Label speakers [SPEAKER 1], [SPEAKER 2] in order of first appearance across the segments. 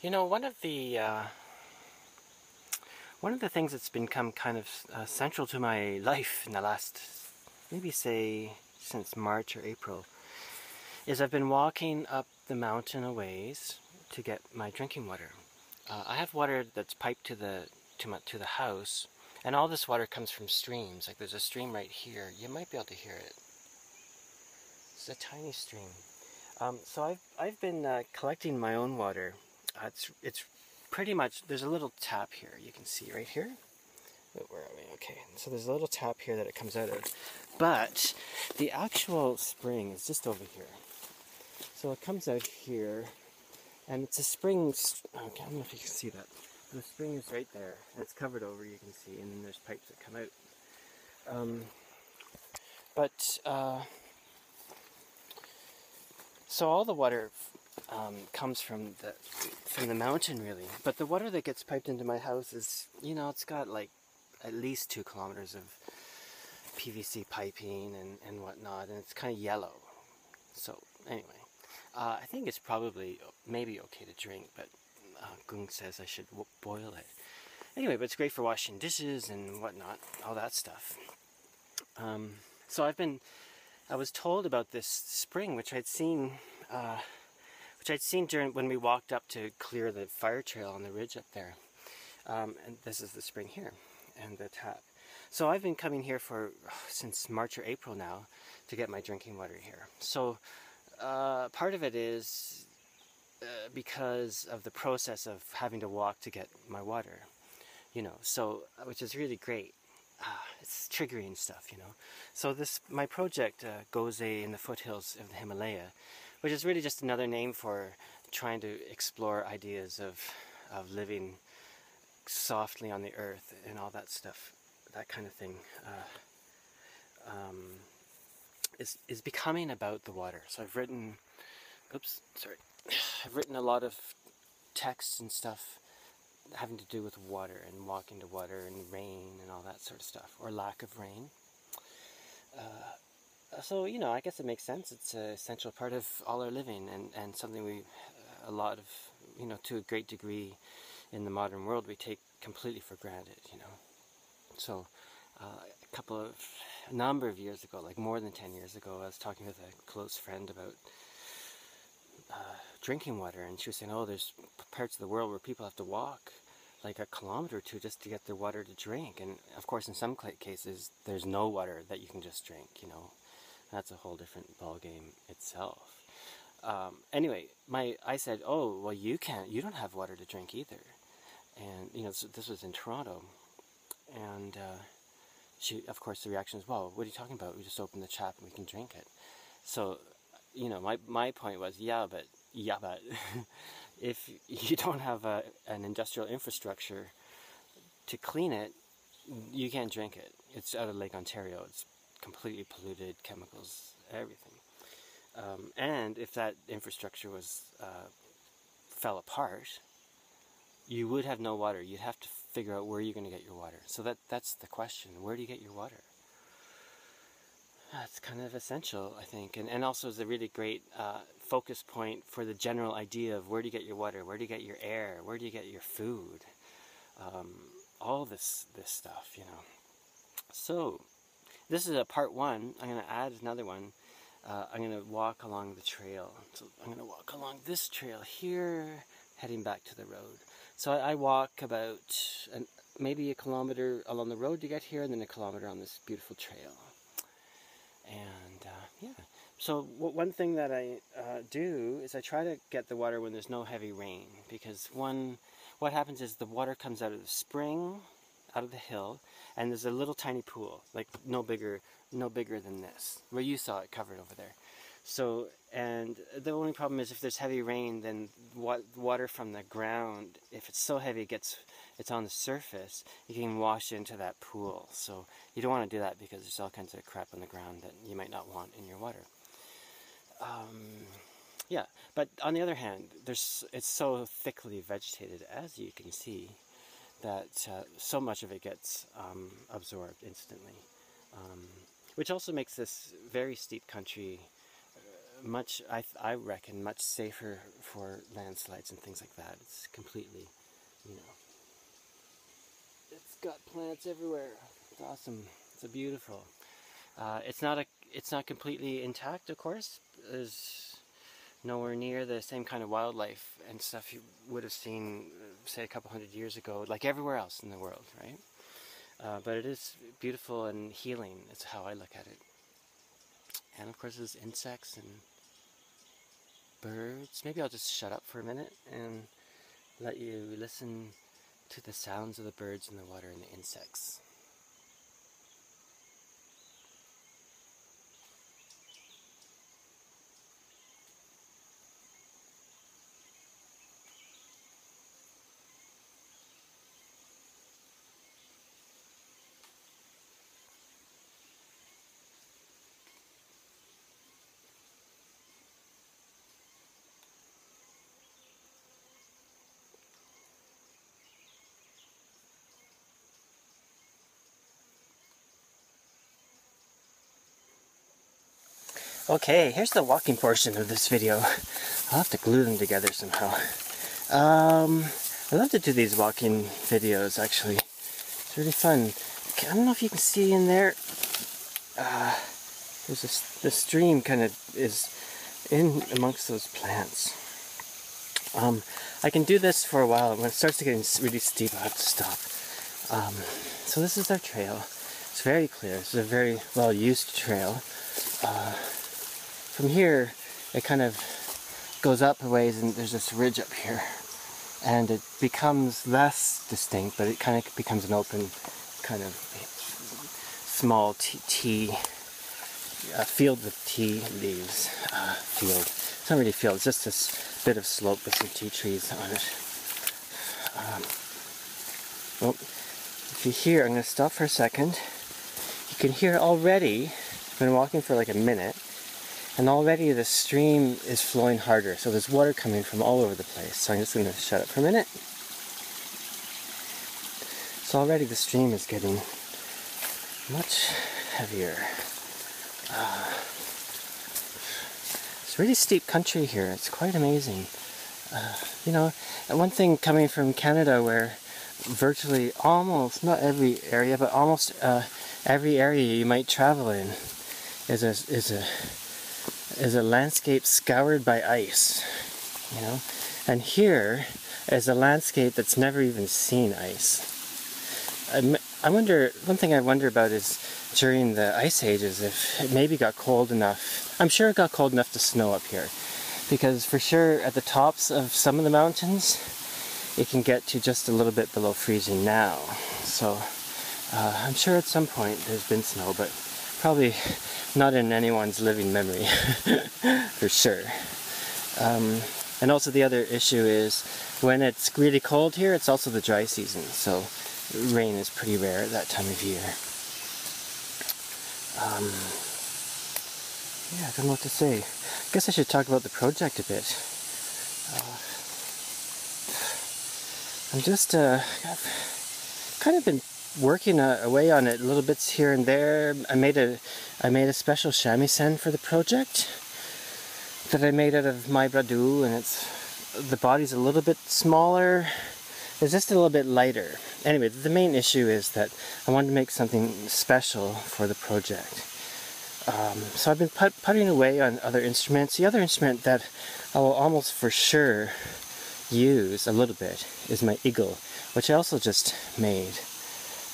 [SPEAKER 1] You know, one of the things that's become kind of central to my life in the last, maybe say, since March or April, is I've been walking up the mountain a ways to get my drinking water. I have water that's piped to the house, and all this water comes from streams. Like there's a stream right here. You might be able to hear it. It's a tiny stream. So I've been collecting my own water. It's pretty much, there's a little tap here, you can see right here. Where are we? Okay, so there's a little tap here that it comes out of. But the actual spring is just over here. So it comes out here, and it's a spring, okay, I don't know if you can see that. The spring is right there, and it's covered over, you can see, and then there's pipes that come out. So all the water comes from the mountain, really. But the water that gets piped into my house is, you know, it's got like at least 2 kilometers of PVC piping and whatnot, and it's kind of yellow. So anyway, I think it's probably maybe okay to drink, but Goze says I should boil it. Anyway, but it's great for washing dishes and whatnot, all that stuff. So I was told about this spring, which I'd seen during when we walked up to clear the fire trail on the ridge up there. And this is the spring here, and the tap. So I've been coming here since March or April now to get my drinking water here. So part of it is because of the process of having to walk to get my water, you know. So which is really great. It's triggering stuff, you know. So my project, Goze in the foothills of the Himalaya, which is really just another name for trying to explore ideas of living softly on the earth and all that stuff, that kind of thing, is becoming about the water. So I've written a lot of texts and stuff having to do with water and walking to water and rain and all that sort of stuff, or lack of rain. So, you know, I guess it makes sense. It's an essential part of all our living, and something a lot of, you know, to a great degree in the modern world, we take completely for granted, you know. So, a number of years ago, like more than 10 years ago, I was talking with a close friend about drinking water, and she was saying, oh, there's parts of the world where people have to walk like 1 kilometer or 2 just to get their water to drink. And of course, in some cases, there's no water that you can just drink, you know. That's a whole different ballgame itself. Anyway, I said, oh, well, you don't have water to drink either. And, you know, so this was in Toronto. And of course, the reaction is, well, what are you talking about? We just open the tap and we can drink it. So, you know, my point was, yeah, but if you don't have an industrial infrastructure to clean it, you can't drink it. It's out of Lake Ontario. It's completely polluted, chemicals, everything. And if that infrastructure fell apart, you would have no water. You'd have to figure out where you're going to get your water. So that's the question. Where do you get your water? That's kind of essential, I think, and also is a really great focus point for the general idea of where do you get your water, where do you get your air, where do you get your food, all this stuff, you know. So this is a part 1. I'm going to add another one. I'm going to walk along the trail. So I'm going to walk along this trail here, heading back to the road. So I walk about maybe 1 kilometer along the road to get here, and then 1 kilometer on this beautiful trail. And yeah, so one thing that I do is I try to get the water when there's no heavy rain, because what happens is the water comes out of the spring, out of the hill, and there's a little tiny pool, like no bigger than this, where you saw it covered over there. So, and the only problem is if there's heavy rain, then water from the ground, if it's so heavy it's on the surface, you can wash into that pool. So you don't want to do that because there's all kinds of crap on the ground that you might not want in your water. Yeah, but on the other hand, it's so thickly vegetated, as you can see, that so much of it gets absorbed instantly, which also makes this very steep country much, I reckon, much safer for landslides and things like that. It's completely, you know, it's got plants everywhere. It's awesome. It's beautiful. It's not completely intact, of course. There's nowhere near the same kind of wildlife and stuff you would have seen, say, a couple hundred years ago, like everywhere else in the world, right? But it is beautiful and healing. Is how I look at it. And of course, there's insects and birds. Maybe I'll just shut up for a minute and let you listen to the sounds of the birds in the water and the insects. Okay, here's the walking portion of this video. I'll have to glue them together somehow. I love to do these walking videos, actually. It's really fun. I don't know if you can see in there. The stream kind of is in amongst those plants. I can do this for a while. When it starts getting really steep, I have to stop. So this is our trail. It's very clear. It's a very well-used trail. From here, it kind of goes up a ways, and there's this ridge up here, and it becomes less distinct, but it kind of becomes an open, kind of small field with tea leaves. Field. It's not really field. It's just this bit of slope with some tea trees on it. Well, if you hear, I'm going to stop for a second. You can hear already. I've been walking for like a minute. And already the stream is flowing harder, so there's water coming from all over the place. So I'm just going to shut up for a minute. So already the stream is getting much heavier. It's really steep country here. It's quite amazing. You know, and one thing coming from Canada, where virtually almost, not every area, but almost every area you might travel in is a landscape scoured by ice, you know, and here is a landscape that's never even seen ice. I wonder, one thing I wonder about is during the ice ages, if it maybe got cold enough. I'm sure it got cold enough to snow up here, because for sure at the tops of some of the mountains it can get to just a little bit below freezing now. So I'm sure at some point there's been snow, but probably not in anyone's living memory, for sure. And also the other issue is when it's really cold here, it's also the dry season, so rain is pretty rare at that time of year. Yeah, I don't know what to say. I guess I should talk about the project a bit. I'm just, I've kind of been working away on it, little bits here and there. I made a special shamisen for the project that I made out of my bradu, and the body's a little bit smaller. It's just a little bit lighter. Anyway, the main issue is that I wanted to make something special for the project. So I've been putting away on other instruments. The other instrument that I will almost for sure use a little bit is my eagle, which I also just made,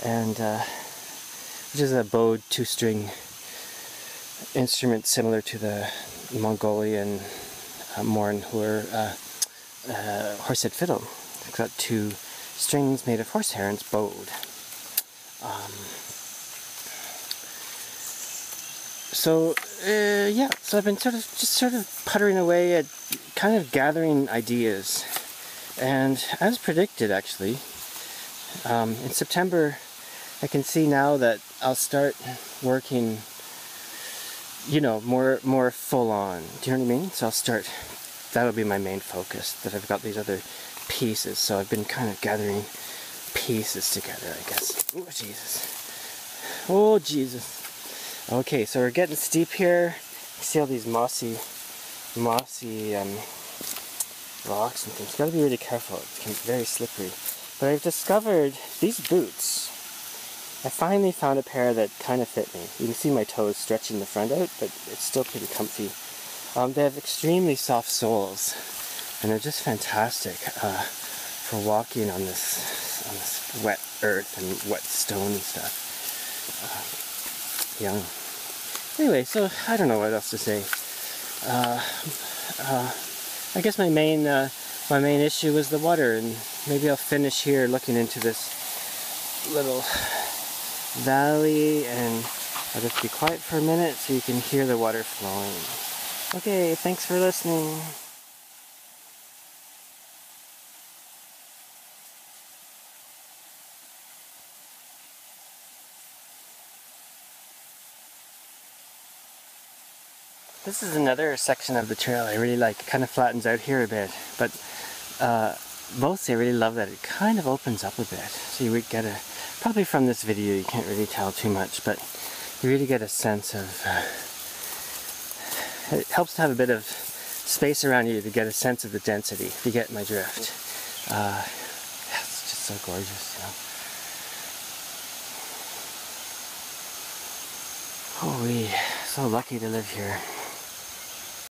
[SPEAKER 1] and which is a bowed two-string instrument similar to the Mongolian Morin-Hur horsehead fiddle. It's got two strings made of horsehair and it's bowed. Yeah, so I've been sort of puttering away at kind of gathering ideas, and as predicted, actually, in September I can see now that I'll start working, you know, more full on. Do you know what I mean? So that'll be my main focus, that I've got these other pieces. So I've been kind of gathering pieces together, I guess. Oh, Jesus. Oh, Jesus. Okay, so we're getting steep here. You see all these mossy mossy rocks and things. You've got to be really careful. It's very slippery. But I've discovered these boots. I finally found a pair that kind of fit me. You can see my toes stretching the front out, but it's still pretty comfy. They have extremely soft soles, and they're just fantastic for walking on this wet earth and wet stone and stuff. Yeah. Anyway, so I don't know what else to say. I guess my main issue was the water, and maybe I'll finish here looking into this little valley, and I'll just be quiet for a minute so you can hear the water flowing. Okay, thanks for listening. This is another section of the trail I really like. It kind of flattens out here a bit, but mostly I really love that it kind of opens up a bit. So you would get probably from this video you can't really tell too much, but you really get a sense of, it helps to have a bit of space around you to get a sense of the density, if you get my drift. Yeah, it's just so gorgeous, you know. Holy, so lucky to live here.